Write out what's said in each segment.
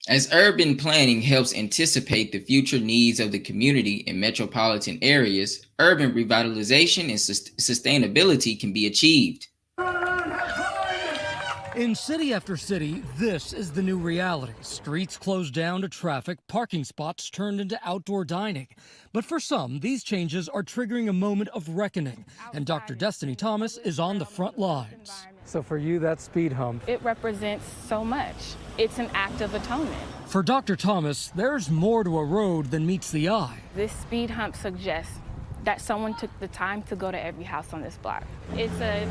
As urban planning helps anticipate the future needs of the community in metropolitan areas, urban revitalization and sustainability can be achieved. In city after city, this is the new reality. Streets closed down to traffic, parking spots turned into outdoor dining. But for some, these changes are triggering a moment of reckoning, and Dr. Destiny Thomas is on the front lines. So for you, that speed hump, it represents so much. It's an act of atonement. For Dr. Thomas, there's more to a road than meets the eye. This speed hump suggests that someone took the time to go to every house on this block. It's a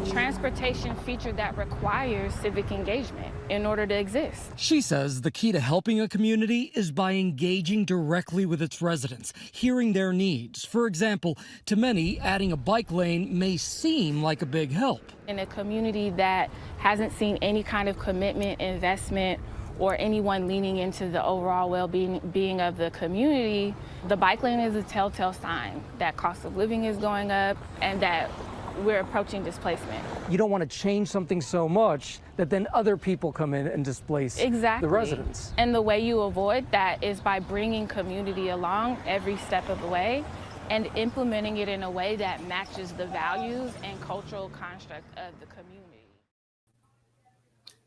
transportation feature that requires civic engagement in order to exist. She says the key to helping a community is by engaging directly with its residents, hearing their needs. For example, to many, adding a bike lane may seem like a big help. In a community that hasn't seen any kind of commitment, investment, or anyone leaning into the overall well-being of the community, the bike lane is a telltale sign that cost of living is going up and that we're approaching displacement. You don't want to change something so much that then other people come in and displace the residents. And the way you avoid that is by bringing community along every step of the way and implementing it in a way that matches the values and cultural construct of the community.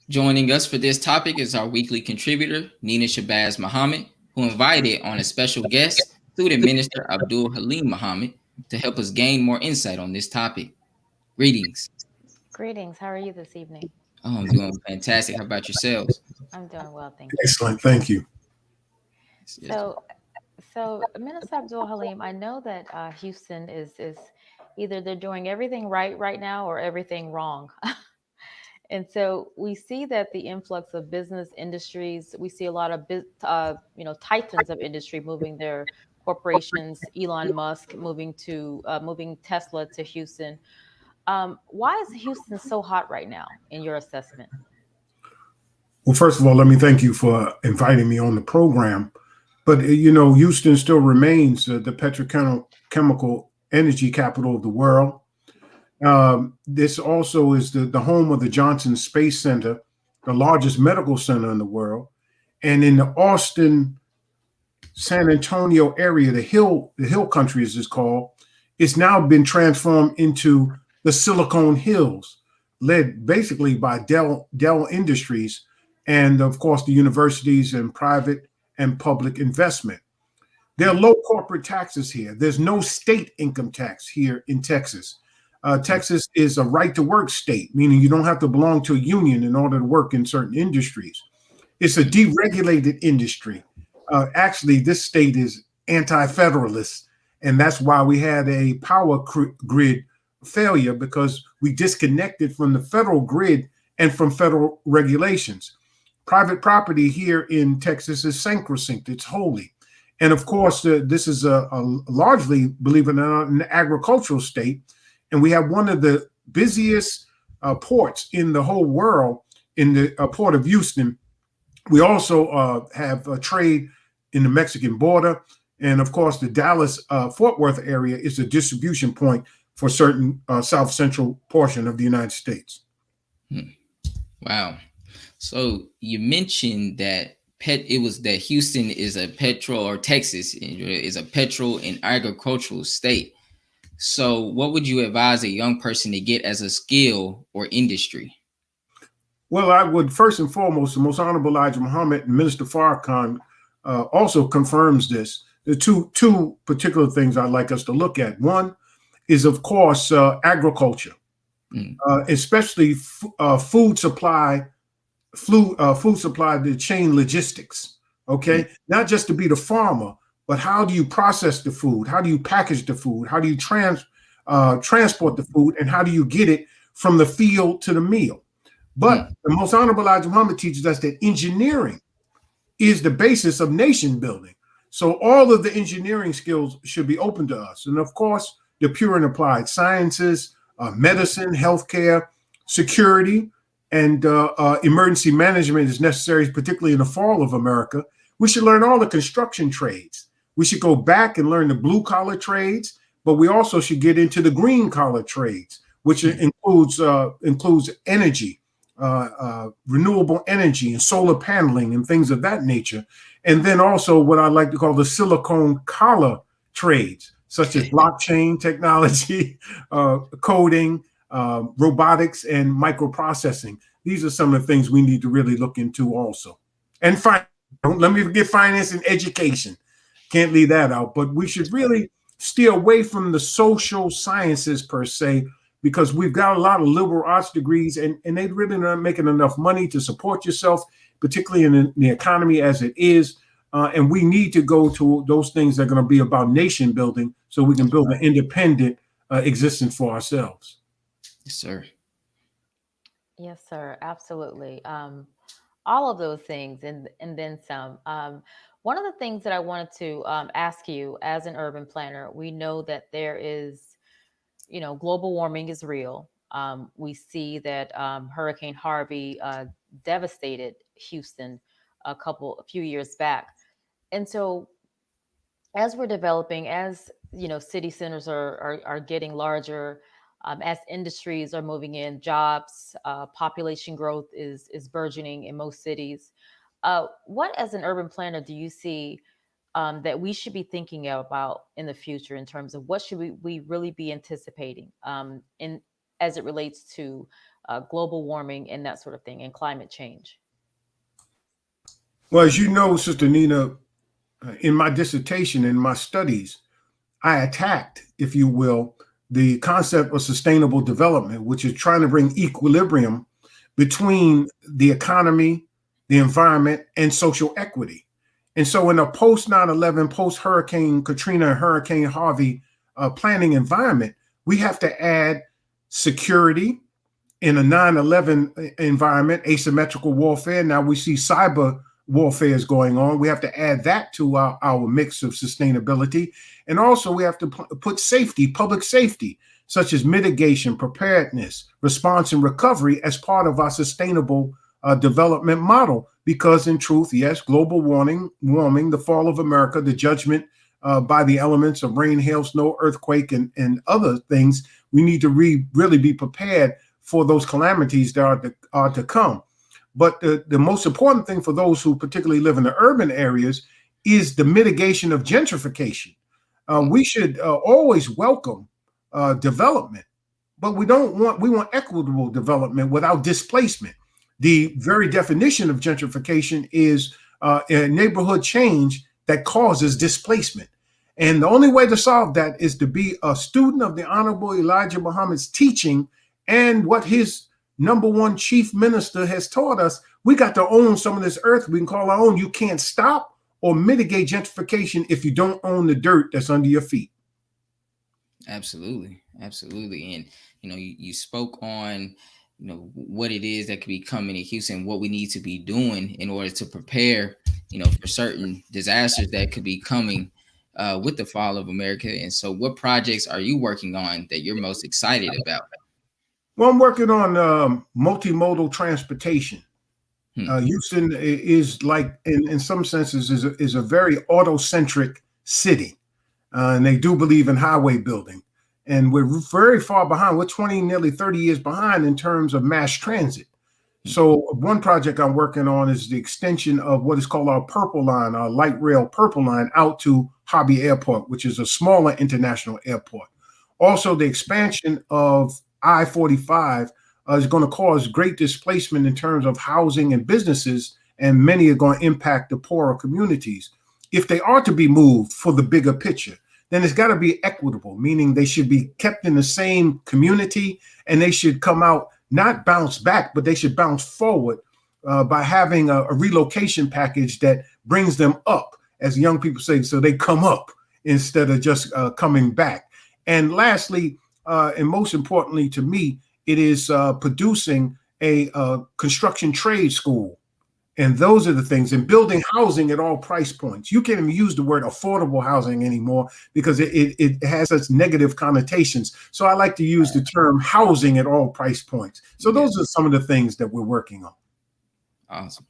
Joining us for this topic is our weekly contributor, Nina Shabzz Muhammad, who invited on a special guest, Student Minister Abdul Haleem Muhammad, to help us gain more insight on this topic. Greetings. Greetings. How are you this evening? Oh, I'm doing fantastic. How about yourselves? I'm doing well, thank you. Excellent. Thank you. So Minister Abdul Haleem, I know that Houston is either they're doing everything right now or everything wrong. And so we see that the influx of business industries, we see a lot of titans of industry moving their corporations. Elon Musk moving Tesla to Houston. Why is Houston so hot right now, in your assessment? Well, first of all, let me thank you for inviting me on the program. But Houston still remains the petrochemical energy capital of the world. This also is the home of the Johnson Space Center, the largest medical center in the world. And in the Austin, San Antonio area, the hill country as it's called, it's now been transformed into the Silicon Hills, led basically by Dell Industries, and of course the universities and private and public investment. There are low corporate taxes here. There's no state income tax here in Texas. Texas is a right to work state, meaning you don't have to belong to a union in order to work in certain industries. It's a deregulated industry. Actually, this state is anti-federalist, and that's why we had a power grid failure, because we disconnected from the federal grid and from federal regulations. Private property here in Texas is sacrosanct. It's holy. And of course, this is a largely, believe it or not, an agricultural state. And we have one of the busiest ports in the whole world in the port of Houston. We also have a trade in the Mexican border. And of course, the Dallas-Fort Worth area is a distribution point for certain south central portion of the United States. Wow. So you mentioned that Houston is a petrol, or Texas is a petrol and agricultural state. So what would you advise a young person to get as a skill or industry? Well, I would first and foremost, the Most Honorable Elijah Muhammad and Minister Farrakhan also confirms this. There are two particular things I'd like us to look at. One is, of course, agriculture, especially food supply, the chain logistics. Okay, not just to be the farmer, but how do you process the food? How do you package the food? How do you transport the food? And how do you get it from the field to the meal? But the Most Honorable Elijah Muhammad teaches us that engineering is the basis of nation building. So all of the engineering skills should be open to us. And of course, the pure and applied sciences, medicine, healthcare, security, and emergency management is necessary, particularly in the fall of America. We should learn all the construction trades. We should go back and learn the blue collar trades, but we also should get into the green collar trades, which includes energy, renewable energy and solar paneling and things of that nature. And then also what I like to call the silicone collar trades, such as blockchain technology, coding, robotics, and microprocessing. These are some of the things we need to really look into also. And don't let me forget finance and education. Can't leave that out. But we should really steer away from the social sciences per se, because we've got a lot of liberal arts degrees and they really not making enough money to support yourself, particularly in the economy as it is. And we need to go to those things that are going to be about nation building so we can build an independent existence for ourselves. Yes, sir. Yes, sir. Absolutely. All of those things and then some. One of the things that I wanted to ask you as an urban planner, we know that there is, global warming is real. We see that Hurricane Harvey devastated Houston a few years back. And so as we're developing, as city centers are getting larger, as industries are moving in, jobs, population growth is burgeoning in most cities. What, as an urban planner, do you see that we should be thinking about in the future in terms of what should we really be anticipating as it relates to global warming and that sort of thing and climate change? Well, as you know, Sister Nina, in my dissertation, in my studies, I attacked, if you will, the concept of sustainable development, which is trying to bring equilibrium between the economy, the environment, and social equity. And so in a post 9/11, post Hurricane Katrina and Hurricane Harvey planning environment, we have to add security in a 9/11 environment, asymmetrical warfare. Now we see cyber warfare is going on. We have to add that to our mix of sustainability. And also we have to put safety, public safety, such as mitigation, preparedness, response, and recovery as part of our sustainable development model. Because in truth, yes, global warming, the fall of America, the judgment by the elements of rain, hail, snow, earthquake, and other things, we need to really be prepared for those calamities that are to come. But the most important thing for those who particularly live in the urban areas is the mitigation of gentrification. We should always welcome development, but we want equitable development without displacement. The very definition of gentrification is a neighborhood change that causes displacement. And the only way to solve that is to be a student of the Honorable Elijah Muhammad's teaching and what his number one chief minister has taught us. We got to own some of this earth we can call our own. You can't stop or mitigate gentrification if you don't own the dirt that's under your feet. Absolutely. And you spoke on what it is that could be coming in Houston, what we need to be doing in order to prepare for certain disasters that could be coming with the fall of America. And so what projects are you working on that you're most excited about? Well, I'm working on multimodal transportation. Houston is, like, in some senses, is a very auto-centric city. And they do believe in highway building. And we're very far behind. We're nearly 30 years behind in terms of mass transit. So one project I'm working on is the extension of what is called our Purple Line, our light rail Purple Line, out to Hobby Airport, which is a smaller international airport. Also, the expansion of I-45 is going to cause great displacement in terms of housing and businesses, and many are going to impact the poorer communities. If they are to be moved for the bigger picture, then it's got to be equitable, meaning they should be kept in the same community and they should come out, not bounce back, but they should bounce forward by having a relocation package that brings them up, as young people say, so they come up instead of just coming back. And lastly, and most importantly to me, it is producing a construction trade school. And those are the things, and building housing at all price points. You can't even use the word affordable housing anymore because it has such negative connotations. So I like to use the term housing at all price points. So those are some of the things that we're working on. Awesome.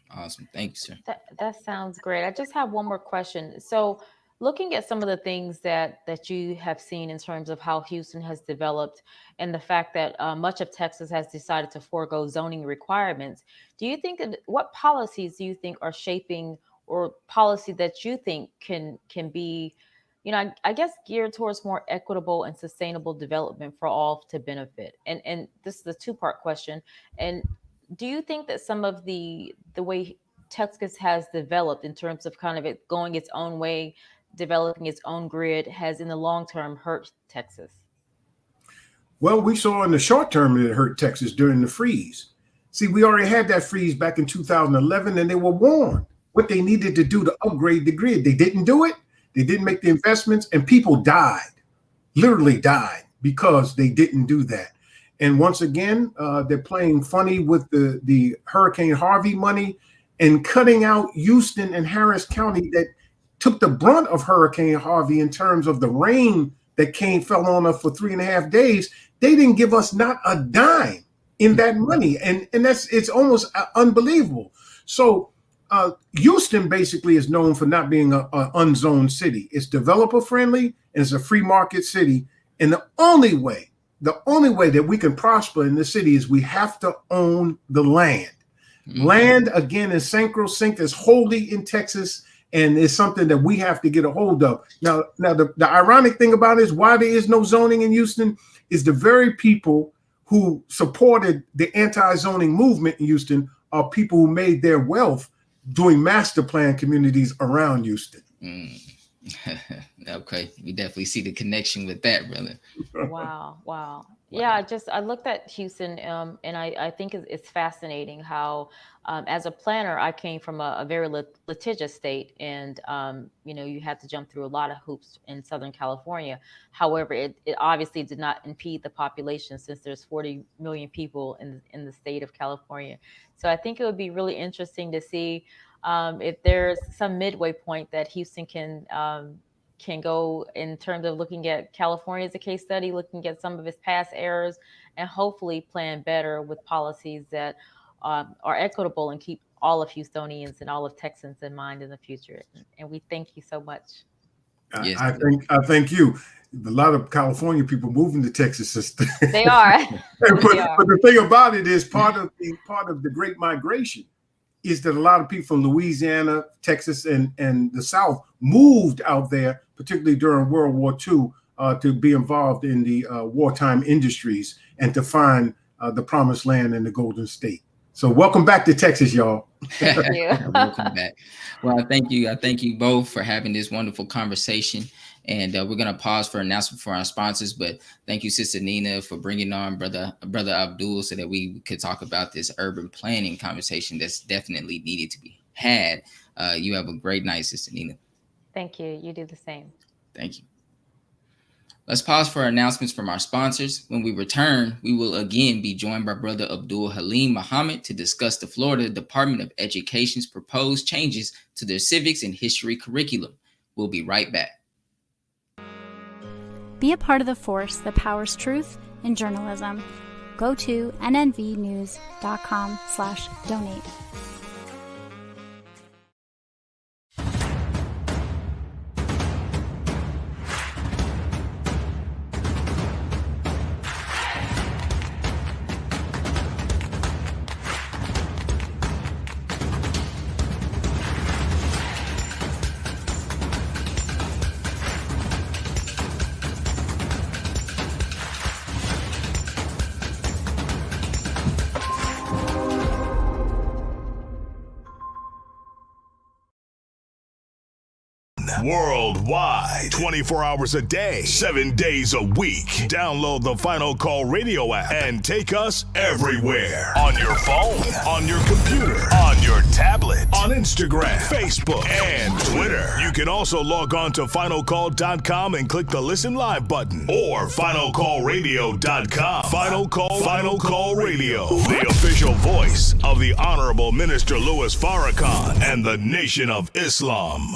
Thank you, sir. That sounds great. I just have one more question. So looking at some of the things that you have seen in terms of how Houston has developed and the fact that much of Texas has decided to forego zoning requirements, do you think what policies do you think are shaping, or policy that you think can be, I guess geared towards more equitable and sustainable development for all to benefit? And this is a two-part question. And do you think that some of the way Texas has developed in terms of kind of it going its own way, developing its own grid, has in the long term hurt Texas? Well, we saw in the short term that it hurt Texas during the freeze. See, we already had that freeze back in 2011, and they were warned what they needed to do to upgrade the grid. They didn't do it. They didn't make the investments, and people died, literally died, because they didn't do that. And once again, they're playing funny with the Hurricane Harvey money and cutting out Houston and Harris County that took the brunt of Hurricane Harvey in terms of the rain that fell on us for 3.5 days. They didn't give us not a dime in that money. And it's almost unbelievable. So Houston basically is known for not being an unzoned city. It's developer friendly and it's a free market city. And the only way that we can prosper in this city is we have to own the land. Mm-hmm. Land, again, is sacrosanct, is holy in Texas, and it's something that we have to get a hold of. Now the ironic thing about it is why there is no zoning in Houston is the very people who supported the anti-zoning movement in Houston are people who made their wealth doing master plan communities around Houston. Okay, we definitely see the connection with that, brother. Wow. Yeah, I looked at Houston, and I think it's fascinating how, as a planner, I came from a very litigious state, and you had to jump through a lot of hoops in Southern California. However, it obviously did not impede the population, since there's 40 million people in the state of California. So I think it would be really interesting to see if there's some midway point that Houston can go in terms of looking at California as a case study, looking at some of its past errors, and hopefully plan better with policies that are equitable and keep all of Houstonians and all of Texans in mind in the future. And we thank you so much. Yes. I thank you. A lot of California people moving to Texas. They are. But the thing about it is part of the Great Migration is that a lot of people from Louisiana, Texas, and the South moved out there, particularly during World War II, to be involved in the wartime industries and to find the promised land in the Golden State. So welcome back to Texas, y'all. Thank you. Welcome back. Well, I thank you both for having this wonderful conversation. And we're going to pause for announcement for our sponsors. But thank you, Sister Nina, for bringing on brother Abdul so that we could talk about this urban planning conversation that's definitely needed to be had. You have a great night, Sister Nina. Thank you. You do the same. Thank you. Let's pause for announcements from our sponsors. When we return, we will again be joined by Brother Abdul Haleem Muhammad to discuss the Florida Department of Education's proposed changes to their civics and history curriculum. We'll be right back. Be a part of the force that powers truth in journalism. Go to nnvnews.com/donate. Worldwide, 24 hours a day, 7 days a week. Download the Final Call Radio app and take us everywhere. On your phone, on your computer, on your tablet, on Instagram, Facebook, and Twitter. You can also log on to finalcall.com and click the Listen Live button, or finalcallradio.com. Final Call Radio, the official voice of the Honorable Minister Louis Farrakhan and the Nation of Islam.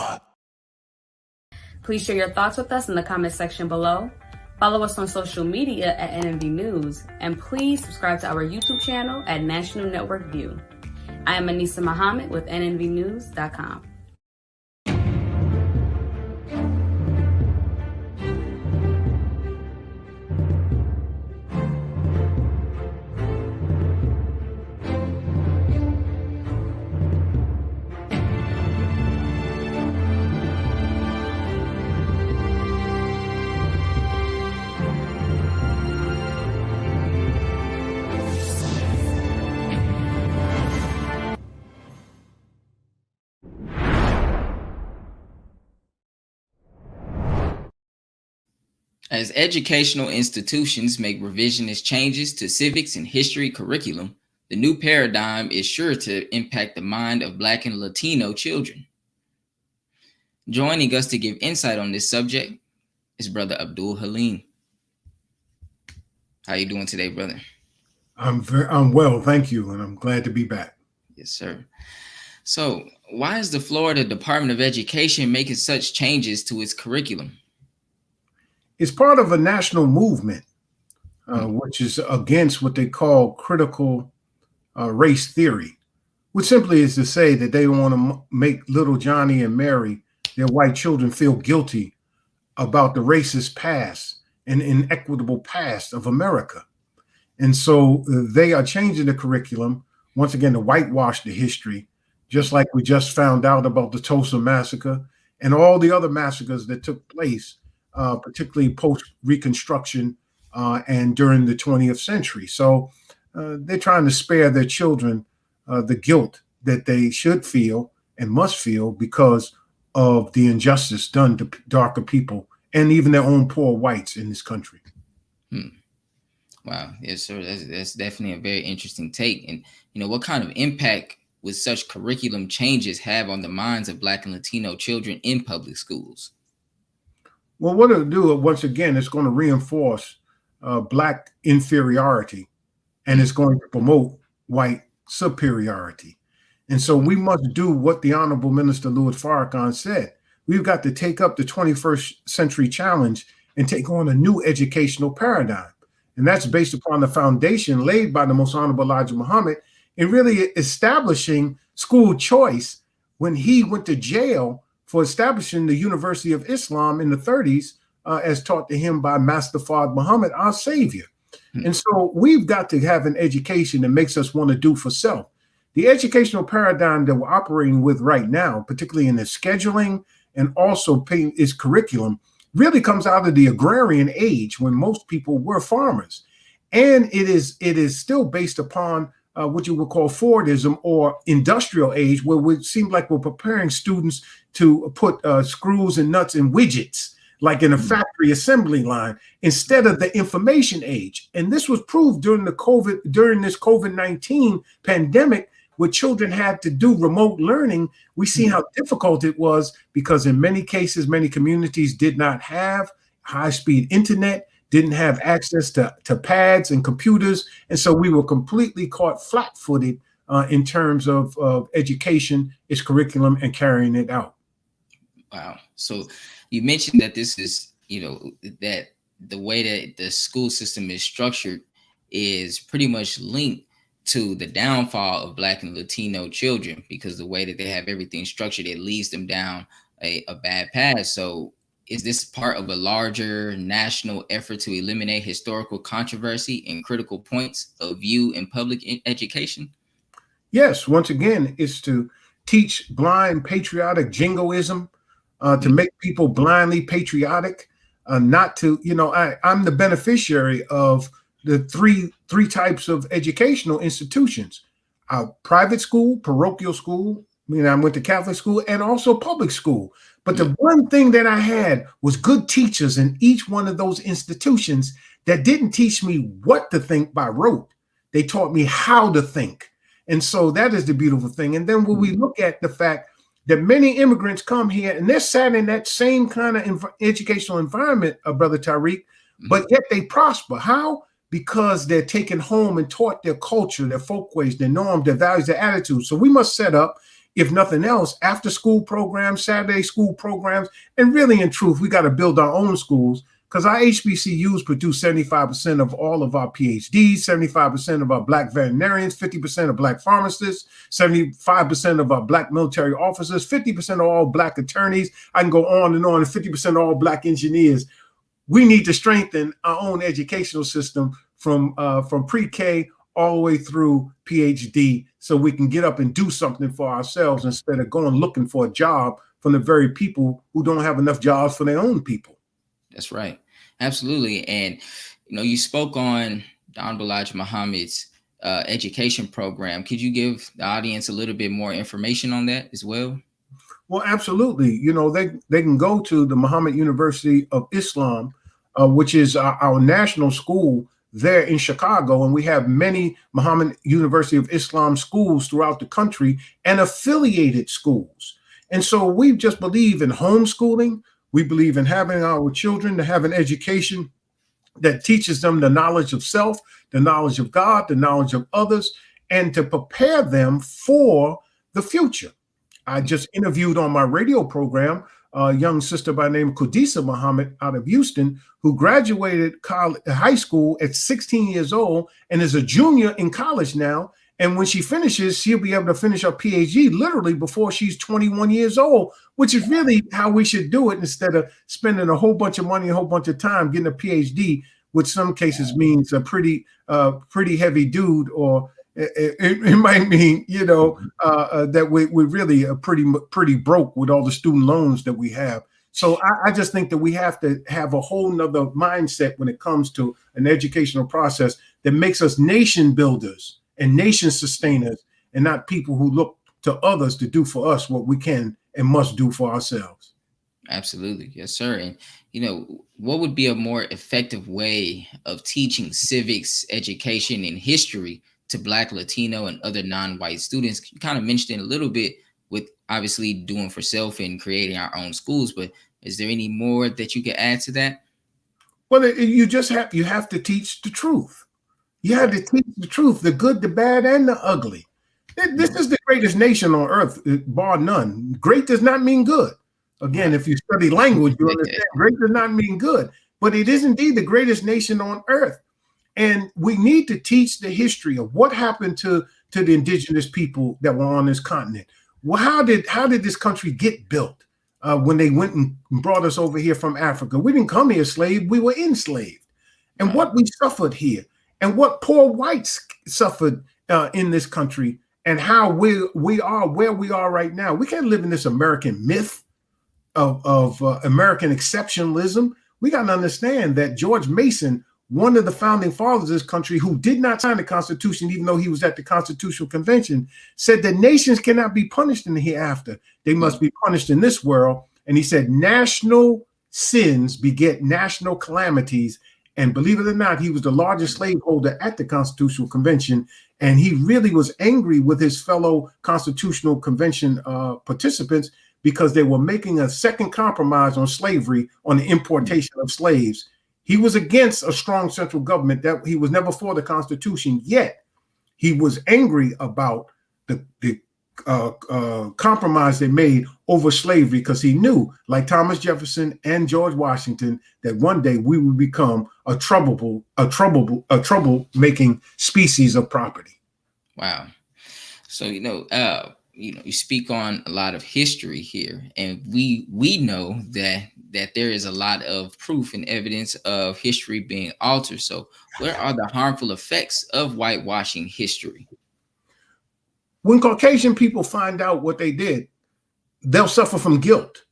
Please share your thoughts with us in the comment section below. Follow us on social media at NNV News, and please subscribe to our YouTube channel at National Network View. I am Anissa Muhammad with nnvnews.com. As educational institutions make revisionist changes to civics and history curriculum, the new paradigm is sure to impact the mind of Black and Latino children. Joining us to give insight on this subject is Brother Abdul Haleem. How you doing today, brother? I'm well, thank you, and I'm glad to be back. Yes, sir. So, why is the Florida Department of Education making such changes to its curriculum? It's part of a national movement, which is against what they call critical race theory, which simply is to say that they want to make little Johnny and Mary, their white children, feel guilty about the racist past and inequitable past of America. And so they are changing the curriculum, once again, to whitewash the history, just like we just found out about the Tulsa massacre and all the other massacres that took place, particularly post-Reconstruction and during the 20th century. So they're trying to spare their children the guilt that they should feel and must feel because of the injustice done to darker people and even their own poor whites in this country. Wow. Yes, sir. That's definitely a very interesting take. And, what kind of impact would such curriculum changes have on the minds of Black and Latino children in public schools? Well, what it'll do, once again, it's going to reinforce Black inferiority, and it's going to promote white superiority. And so we must do what the Honorable Minister Louis Farrakhan said. We've got to take up the 21st century challenge and take on a new educational paradigm. And that's based upon the foundation laid by the Most Honorable Elijah Muhammad in really establishing school choice when he went to jail for establishing the University of Islam in the 30s, as taught to him by Master Fard Muhammad, our savior. And so we've got to have an education that makes us want to do for self. The educational paradigm that we're operating with right now, particularly in the scheduling and also its curriculum, really comes out of the agrarian age when most people were farmers. And it is still based upon what you would call Fordism or industrial age, where it seems like we're preparing students to put screws and nuts in widgets, like in a factory assembly line, instead of the information age. And this was proved during this COVID-19 pandemic, where children had to do remote learning. We see how difficult it was because in many cases, many communities did not have high-speed internet, didn't have access to pads and computers. And so we were completely caught flat-footed in terms of education, its curriculum, and carrying it out. Wow. So you mentioned that this is, that the way that the school system is structured is pretty much linked to the downfall of Black and Latino children, because the way that they have everything structured, it leads them down a bad path. So is this part of a larger national effort to eliminate historical controversy and critical points of view in public education? Yes, once again, it's to teach blind patriotic jingoism, to make people blindly patriotic, not to, I'm the beneficiary of the three types of educational institutions: private school, parochial school. I went to Catholic school and also public school. But the one thing that I had was good teachers in each one of those institutions that didn't teach me what to think by rote. They taught me how to think. And so that is the beautiful thing. And then when we look at the fact that many immigrants come here and they're sat in that same kind of educational environment, Brother Tariq, but yet they prosper. How? Because they're taken home and taught their culture, their folkways, their norms, their values, their attitudes. So we must set up, if nothing else, after school programs, Saturday school programs, and really in truth, we got to build our own schools, because our HBCUs produce 75% of all of our PhDs, 75% of our Black veterinarians, 50% of Black pharmacists, 75% of our Black military officers, 50% of all Black attorneys. I can go on and 50% of all Black engineers. We need to strengthen our own educational system from pre-K all the way through PhD, so we can get up and do something for ourselves instead of going looking for a job from the very people who don't have enough jobs for their own people. That's right. Absolutely. And, you spoke on Don Elijah Muhammad's education program. Could you give the audience a little bit more information on that as well? Well, absolutely. They can go to the Muhammad University of Islam which is our national school there in Chicago. And we have many Muhammad University of Islam schools throughout the country and affiliated schools. And so we just believe in homeschooling. We believe in having our children to have an education that teaches them the knowledge of self, the knowledge of God, the knowledge of others, and to prepare them for the future. I just interviewed on my radio program a young sister by the name of Qudisa Muhammad out of Houston, who graduated high school at 16 years old and is a junior in college now. And when she finishes, she'll be able to finish her PhD literally before she's 21 years old, which is really how we should do it, instead of spending a whole bunch of money, a whole bunch of time getting a PhD, which some cases means a pretty heavy dude, or it might mean, that we really are pretty broke with all the student loans that we have. So I just think that we have to have a whole nother mindset when it comes to an educational process that makes us nation builders and nation sustainers, and not people who look to others to do for us what we can and must do for ourselves. Absolutely. Yes, sir. And, what would be a more effective way of teaching civics, education, and history to Black, Latino, and other non-white students? You kind of mentioned it a little bit with obviously doing for self and creating our own schools, but is there any more that you could add to that? Well, you have to teach the truth. You have to teach the truth, the good, the bad, and the ugly. This is the greatest nation on earth, bar none. Great does not mean good. Again, if you study language, you understand great does not mean good. But it is indeed the greatest nation on earth. And we need to teach the history of what happened to the indigenous people that were on this continent. Well, how did this country get built when they went and brought us over here from Africa? We didn't come here slave, we were enslaved. And what we suffered here, and what poor whites suffered in this country, and how we are where we are right now. We can't live in this American myth of American exceptionalism. We got to understand that George Mason, one of the founding fathers of this country, who did not sign the Constitution, even though he was at the Constitutional Convention, said that nations cannot be punished in the hereafter. They must be punished in this world. And he said, national sins beget national calamities. And believe it or not, he was the largest slaveholder at the Constitutional Convention. And he really was angry with his fellow Constitutional Convention participants, because they were making a second compromise on slavery, on the importation of slaves. He was against a strong central government. That he was never for the Constitution, yet he was angry about the compromise they made over slavery, because he knew, like Thomas Jefferson and George Washington, that one day we would become a trouble-making species of property. Wow. So you speak on a lot of history here, and we know that there is a lot of proof and evidence of history being altered. So what are the harmful effects of whitewashing history? When Caucasian people find out what they did, they'll suffer from guilt.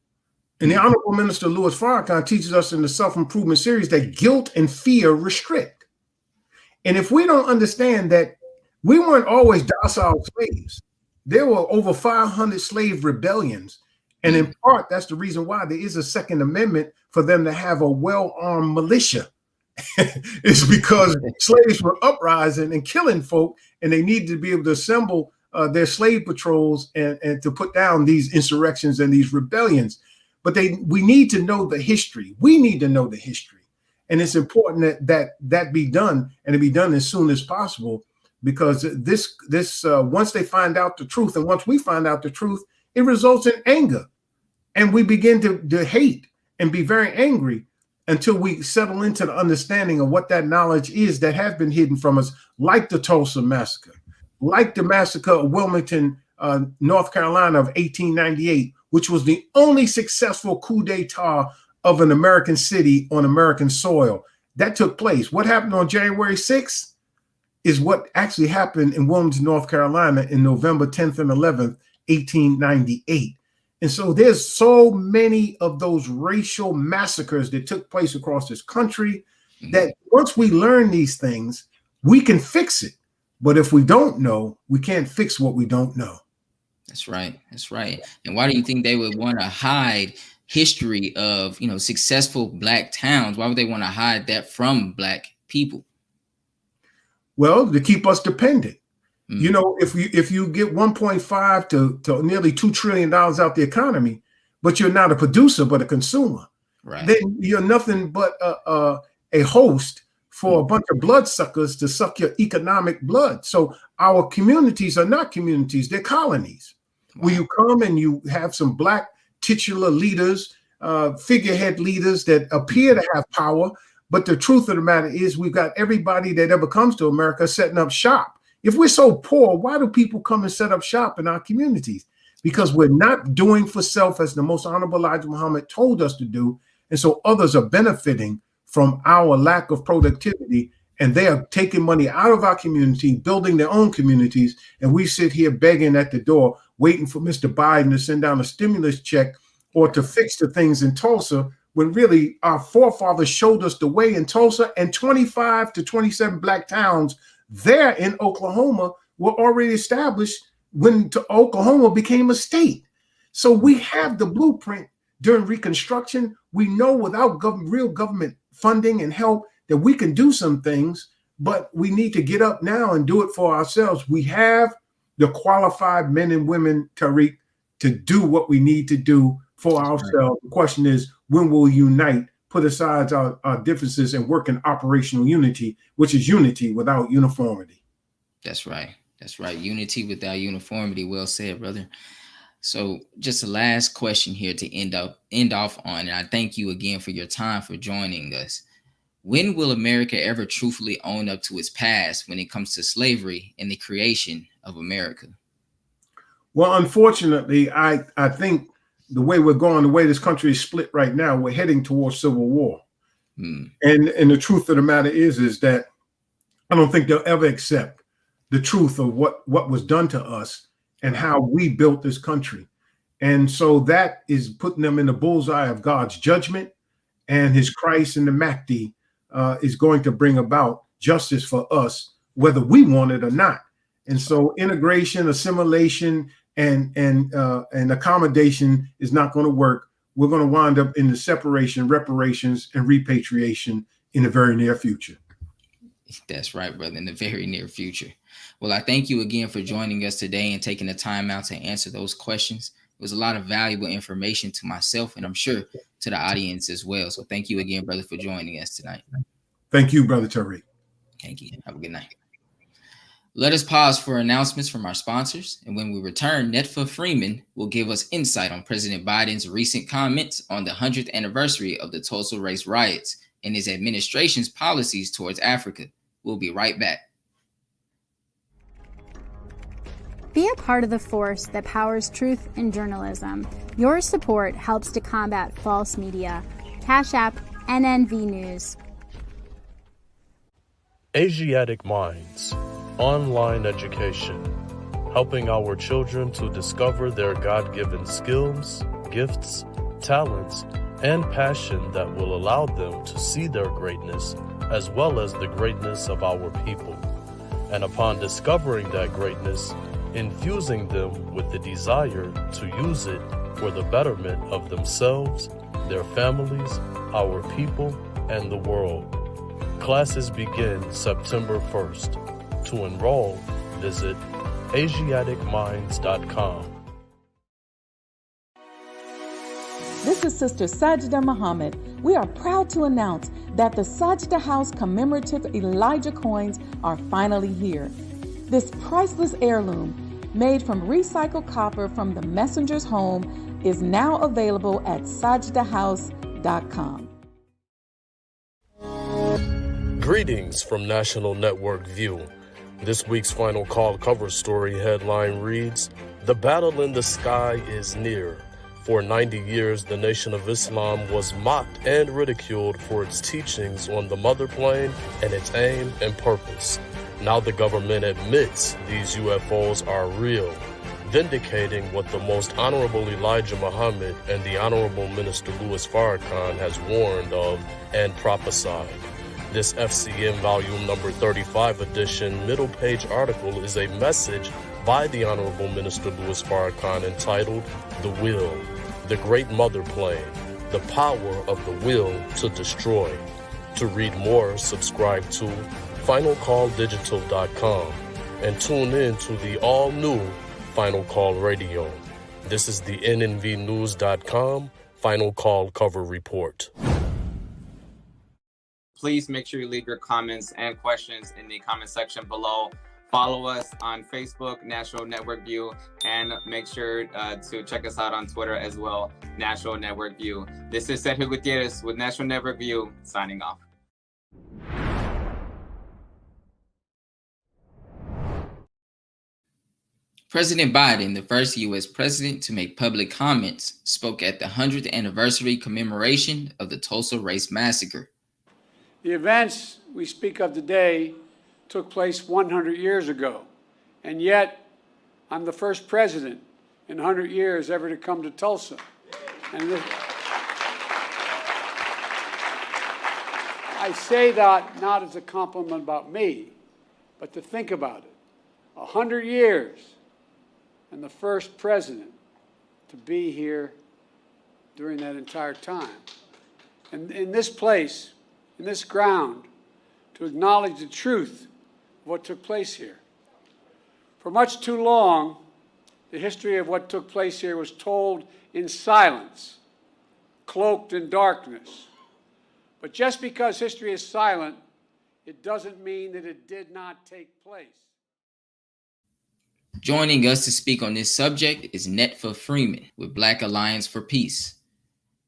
And the Honorable Minister Louis Farrakhan teaches us in the self-improvement series that guilt and fear restrict. And if we don't understand that we weren't always docile slaves, there were over 500 slave rebellions. And in part, that's the reason why there is a Second Amendment for them to have a well-armed militia. It's because slaves were uprising and killing folk, and they needed to be able to assemble their slave patrols and to put down these insurrections and these rebellions. But we need to know the history. We need to know the history. And it's important that be done, and it be done as soon as possible, because this once they find out the truth, and once we find out the truth, it results in anger. And we begin to hate and be very angry until we settle into the understanding of what that knowledge is that has been hidden from us, like the Tulsa massacre, like the massacre of Wilmington, North Carolina of 1898, which was the only successful coup d'etat of an American city on American soil. That took place. What happened on January 6th is what actually happened in Wilmington, North Carolina in November 10th and 11th, 1898. And so there's so many of those racial massacres that took place across this country that once we learn these things, we can fix it. But if we don't know, we can't fix what we don't know. That's right. That's right. And why do you think they would want to hide history of, successful Black towns? Why would they want to hide that from Black people? Well, to keep us dependent. If you get 1.5 to nearly $2 trillion out the economy, but you're not a producer but a consumer, right, then you're nothing but a host for a bunch of bloodsuckers to suck your economic blood. So our communities are not communities, they're colonies. Wow. Where you come and you have some Black titular leaders, figurehead leaders that appear to have power, but the truth of the matter is we've got everybody that ever comes to America setting up shop. If we're so poor, why do people come and set up shop in our communities? Because we're not doing for self as the most honorable Elijah Muhammad told us to do. And so others are benefiting from our lack of productivity, and they are taking money out of our community, building their own communities. And we sit here begging at the door, waiting for Mr. Biden to send down a stimulus check or to fix the things in Tulsa, when really our forefathers showed us the way in Tulsa, and 25 to 27 Black towns there in Oklahoma were already established when Oklahoma became a state. So we have the blueprint during Reconstruction. We know without real government funding and help that we can do some things, but we need to get up now and do it for ourselves. We have the qualified men and women, Tariq, to do what we need to do for ourselves. The question is, when will we unite, put aside our differences, and work in operational unity, which is unity without uniformity? That's right. That's right. Unity without uniformity. Well said, brother. So just a last question here to end off on, and I thank you again for your time for joining us. When will America ever truthfully own up to its past when it comes to slavery and the creation of America? Well, unfortunately, I think the way we're going, the way this country is split right now, we're heading towards civil war. And the truth of the matter is that I don't think they'll ever accept the truth of what was done to us and how we built this country. And so that is putting them in the bullseye of God's judgment, and his Christ and the Mahdi is going to bring about justice for us, whether we want it or not. And so integration, assimilation, and accommodation is not going to work. We're going to wind up in the separation, reparations, and repatriation in the very near future. That's right, brother, in the very near future. Well, I thank you again for joining us today and taking the time out to answer those questions. It was a lot of valuable information to myself, and I'm sure to the audience as well. So thank you again, brother, for joining us tonight. Thank you, Brother Tariq. Thank you. Have a good night. Let us pause for announcements from our sponsors. And when we return, Netfa Freeman will give us insight on President Biden's recent comments on the 100th anniversary of the Tulsa race riots and his administration's policies towards Africa. We'll be right back. Be a part of the force that powers truth in journalism. Your support helps to combat false media. Cash App NNV News. Asiatic Minds. Online education, helping our children to discover their God-given skills, gifts, talents, and passion that will allow them to see their greatness as well as the greatness of our people. And upon discovering that greatness, infusing them with the desire to use it for the betterment of themselves, their families, our people, and the world. Classes begin September 1st. To enroll, visit AsiaticMinds.com. This is Sister Sajda Muhammad. We are proud to announce that the Sajda House commemorative Elijah coins are finally here. This priceless heirloom, made from recycled copper from the messenger's home, is now available at sajdahouse.com. Greetings from National Network View. This week's final call cover story headline reads, "The battle in the sky is near." For 90 years, the Nation of Islam was mocked and ridiculed for its teachings on the mother plane and its aim and purpose. Now the government admits these UFOs are real, vindicating what the Most Honorable Elijah Muhammad and the Honorable Minister Louis Farrakhan has warned of and prophesied. This FCM volume number 35 edition middle page article is a message by the Honorable Minister Louis Farrakhan entitled "The Will." The Great Mother Plane, The Power of the Will to Destroy. To read more, subscribe to finalcalldigital.com and tune in to the all-new Final Call Radio. This is the nnvnews.com Final Call Cover Report. Please make sure you leave your comments and questions in the comment section below. Follow us on Facebook, National Network View, and make sure to check us out on Twitter as well, National Network View. This is Sergio Gutierrez with National Network View, signing off. President Biden, the first U.S. president to make public comments, spoke at the 100th anniversary commemoration of the Tulsa Race Massacre. The events we speak of today took place 100 years ago, and yet I'm the first president in 100 years ever to come to Tulsa. And I say that not as a compliment about me, but to think about it. 100 years and the first president to be here during that entire time. And in this place, in this ground, to acknowledge the truth of what took place here. For much too long, the history of what took place here was told in silence, cloaked in darkness. But just because history is silent, it doesn't mean that it did not take place. Joining us to speak on this subject is Netfa Freeman with Black Alliance for Peace.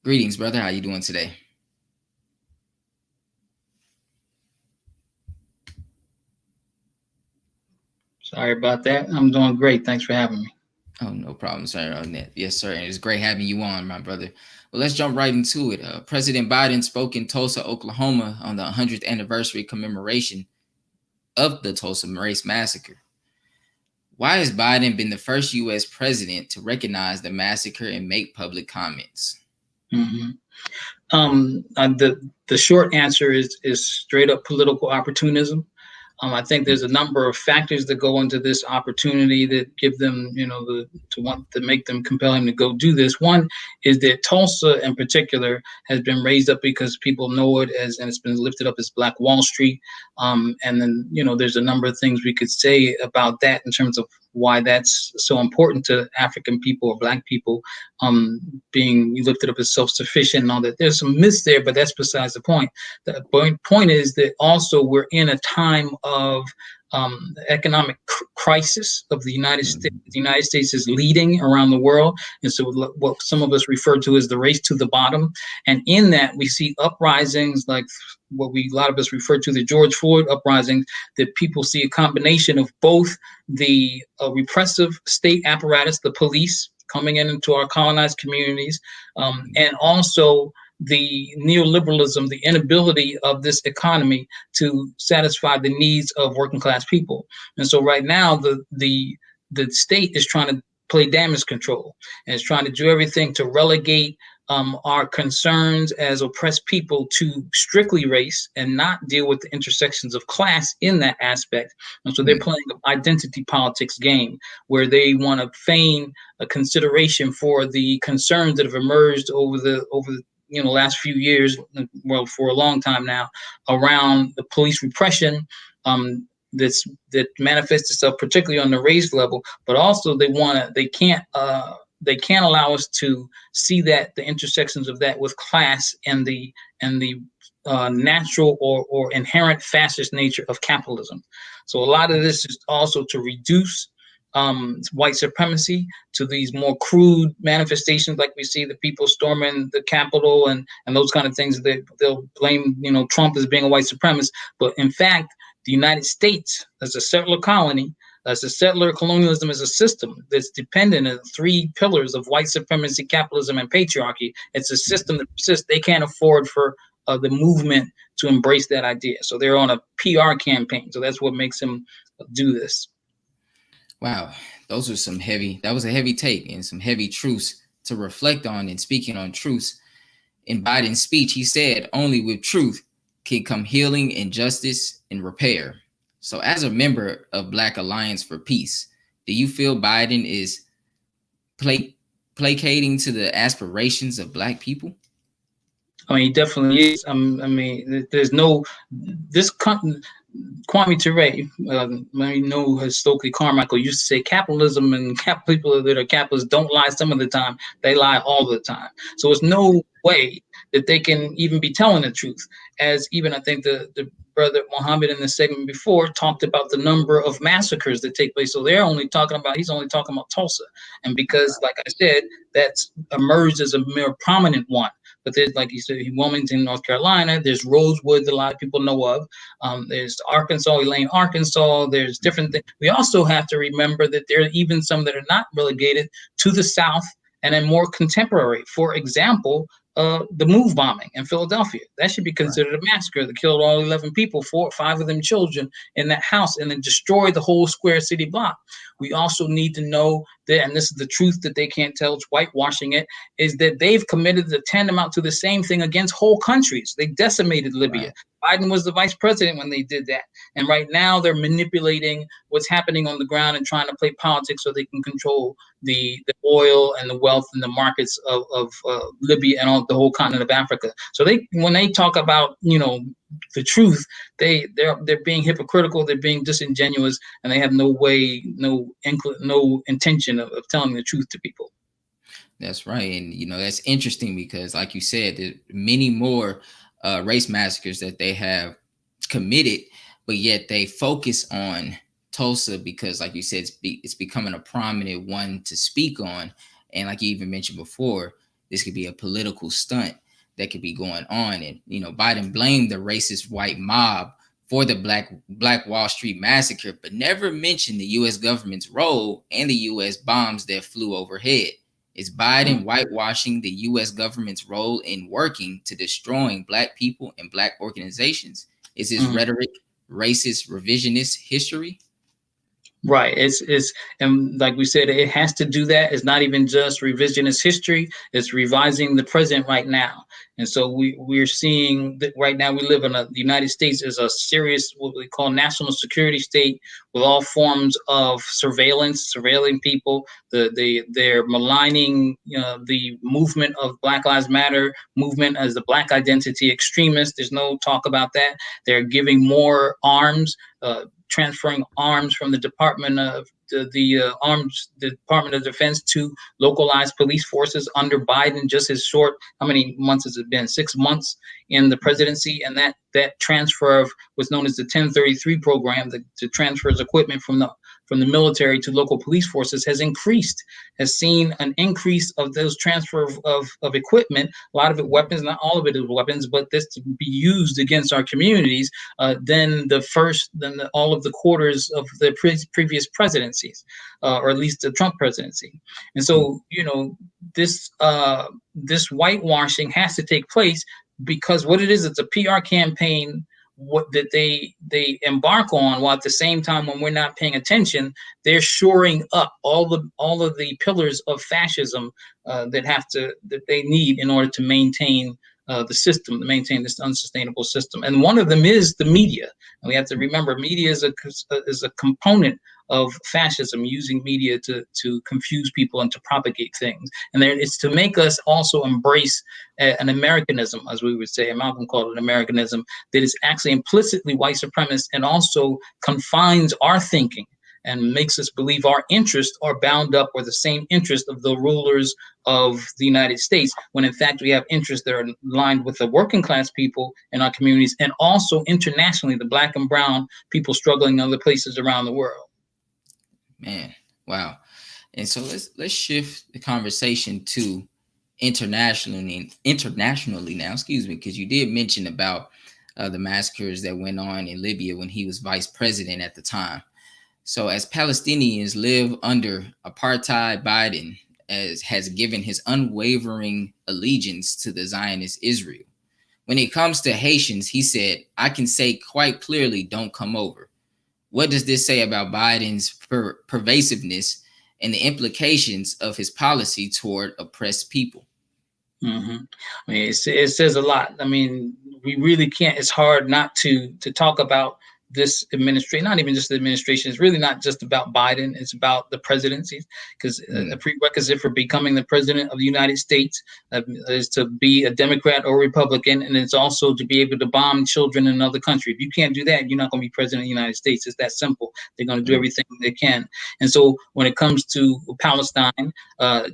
Greetings, brother. How you doing today? Sorry about that. I'm doing great. Thanks for having me. Oh, no problem, sir. Yes, sir. It's great having you on, my brother. Well, let's jump right into it. President Biden spoke in Tulsa, Oklahoma on the 100th anniversary commemoration of the Tulsa Race Massacre. Why has Biden been the first U.S. president to recognize the massacre and make public comments? Mm-hmm. The short answer is straight up political opportunism. I think there's a number of factors that go into this opportunity that give them, to make them compelling to go do this. One is that Tulsa in particular has been raised up because people know it as, and it's been lifted up as Black Wall Street. And then, there's a number of things we could say about that in terms of why that's so important to African people or Black people, being lifted up as self-sufficient and all that. There's some myths there, but that's besides the point. The point is that also we're in a time of economic crisis of the United States. The United States is leading around the world. And so what some of us refer to as the race to the bottom. And in that, we see uprisings like what a lot of us refer to the George Floyd uprisings, that people see a combination of both the repressive state apparatus, the police coming into our colonized communities, and also the neoliberalism, the inability of this economy to satisfy the needs of working class people. And so right now, the state is trying to play damage control and is trying to do everything to relegate our concerns as oppressed people to strictly race and not deal with the intersections of class in that aspect. And so they're playing an identity politics game where they want to feign a consideration for the concerns that have emerged over the last few years, well, for a long time now, around the police repression that manifests itself particularly on the race level, but also they can't allow us to see that the intersections of that with class and the natural or inherent fascist nature of capitalism. So a lot of this is also to reduce white supremacy to these more crude manifestations, like we see the people storming the Capitol and those kind of things. They'll blame Trump as being a white supremacist, but in fact, the United States as a settler colony, as a settler colonialism, is a system that's dependent on 3 pillars of white supremacy, capitalism, and patriarchy. It's a system that persists. They can't afford for the movement to embrace that idea. So they're on a PR campaign. So that's what makes them do this. Wow, that was a heavy take and some heavy truths to reflect on. And speaking on truths, in Biden's speech, he said, only with truth can come healing and justice and repair. So as a member of Black Alliance for Peace, do you feel Biden is placating to the aspirations of Black people? I mean, he definitely is. I mean, there's no this. Kwame Ture, I know historically Carmichael used to say capitalism and people that are capitalists don't lie some of the time. They lie all the time. So it's no way that they can even be telling the truth. As even I think the brother Muhammad in the segment before talked about the number of massacres that take place. So he's only talking about Tulsa. And because, like I said, that's emerged as a more prominent one. But there's, like you said, Wilmington, North Carolina. There's Rosewood that a lot of people know of. There's Arkansas, Elaine, Arkansas. There's different things. We also have to remember that there are even some that are not relegated to the South and then more contemporary. For example, the move bombing in Philadelphia. That should be considered a massacre that killed all 11 people, 4 or 5 of them children in that house, and then destroyed the whole square city block. We also need to know that, and this is the truth that they can't tell, it's whitewashing it, is that they've committed the tantamount to the same thing against whole countries. They decimated Libya. Biden was the vice president when they did that. And right now they're manipulating what's happening on the ground and trying to play politics so they can control the oil and the wealth and the markets of Libya and the whole continent of Africa. So when they talk about, the truth, they're being hypocritical, they're being disingenuous, and they have no intention of telling the truth to people. That's right. And, that's interesting because, like you said, there's many more race massacres that they have committed, but yet they focus on Tulsa because, like you said, it's becoming a prominent one to speak on. And like you even mentioned before, this could be a political stunt that could be going on. And, Biden blamed the racist white mob for the Black Wall Street massacre, but never mentioned the U.S. government's role and the U.S. bombs that flew overhead. Is Biden whitewashing the U.S. government's role in working to destroying Black people and Black organizations? Is his rhetoric racist, revisionist history? Right. It's and like we said, it has to do that. It's not even just revisionist history. It's revising the present right now. And so we're seeing that right now we live in the United States is a serious, what we call national security state with all forms of surveilling people. They're maligning, the movement of Black Lives Matter movement as the Black identity extremist. There's no talk about that. They're giving more arms, transferring arms from the Department of the Department of Defense to localized police forces under Biden. Just his short, how many months has it been? 6 months in the presidency, and that transfer of what's known as the 1033 program, that transfers equipment from the military to local police forces has seen an increase of those transfer of equipment, a lot of it weapons, not all of it is weapons, but this to be used against our communities than all of the quarters of the previous presidencies, or at least the Trump presidency. And so, this whitewashing has to take place because what it is, it's a PR campaign that they embark on, while at the same time, when we're not paying attention, they're shoring up all of the pillars of fascism that they need in order to maintain the system, to maintain this unsustainable system. And one of them is the media. And we have to remember, media is a component of fascism, using media to confuse people and to propagate things. And it's to make us also embrace an Americanism, as we would say, Malcolm called it Americanism, that is actually implicitly white supremacist and also confines our thinking and makes us believe our interests are bound up with the same interest of the rulers of the United States, when in fact we have interests that are aligned with the working class people in our communities, and also internationally, the Black and brown people struggling in other places around the world. Man, wow. And so let's shift the conversation to internationally now, because you did mention about the massacres that went on in Libya when he was vice president at the time. So as Palestinians live under apartheid, Biden has given his unwavering allegiance to the Zionist Israel. When it comes to Haitians, he said, I can say quite clearly, don't come over. What does this say about Biden's pervasiveness and the implications of his policy toward oppressed people? Mm-hmm. I mean, it says a lot. I mean, we really can't. It's hard not to talk about this administration, not even just the administration, it's really not just about Biden, it's about the presidency, because the prerequisite for becoming the president of the United States is to be a Democrat or Republican, and it's also to be able to bomb children in another country. If you can't do that, you're not going to be president of the United States. It's that simple. They're going to do everything they can. And so when it comes to Palestine,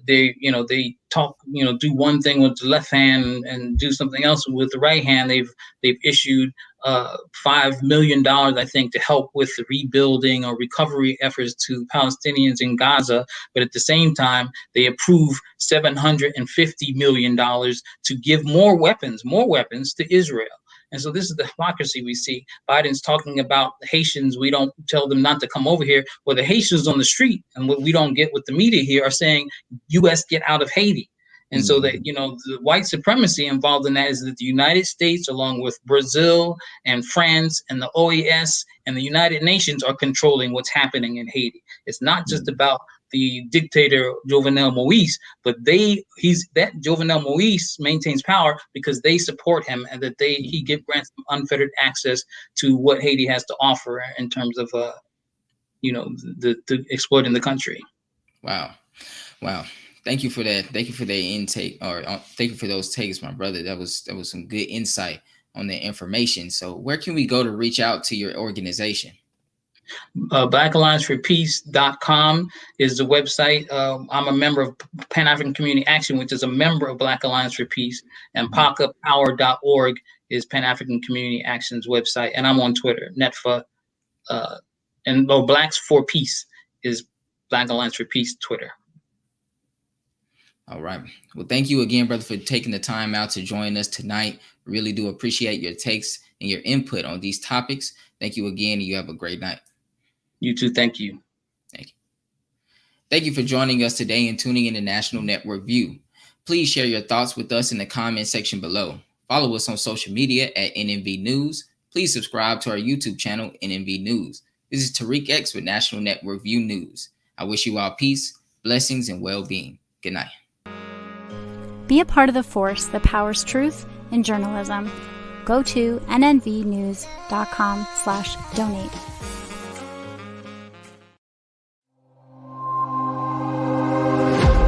they talk, do one thing with the left hand and do something else with the right hand. They've issued $5 million, I think, to help with the rebuilding or recovery efforts to Palestinians in Gaza. But at the same time, they approve $750 million to give more weapons to Israel. And so this is the hypocrisy we see. Biden's talking about the Haitians. We don't tell them not to come over here. Well, the Haitians on the street, and what we don't get with the media here, are saying, U.S. get out of Haiti. And so that, the white supremacy involved in that is that the United States, along with Brazil and France and the OAS and the United Nations, are controlling what's happening in Haiti. It's not just about the dictator Jovenel Moïse, but Jovenel Moïse maintains power because they support him, and that he grants them unfettered access to what Haiti has to offer in terms of the exploiting the country. Wow. Thank you for that. Thank you for the intake, or thank you for those takes, my brother. That was some good insight on the information. So where can we go to reach out to your organization? BlackAllianceForPeace.com is the website. I'm a member of Pan-African Community Action, which is a member of Black Alliance for Peace, and PACApower.org is Pan-African Community Action's website. And I'm on Twitter, Netfa, Blacks for Peace is Black Alliance for Peace Twitter. All right. Well, thank you again, brother, for taking the time out to join us tonight. Really do appreciate your takes and your input on these topics. Thank you again, and you have a great night. You too. Thank you. Thank you. Thank you for joining us today and tuning in to National Network View. Please share your thoughts with us in the comment section below. Follow us on social media at NNV News. Please subscribe to our YouTube channel, NNV News. This is Tariq X with National Network View News. I wish you all peace, blessings, and well-being. Good night. Be a part of the force that powers truth in journalism. Go to nnvnews.com/donate.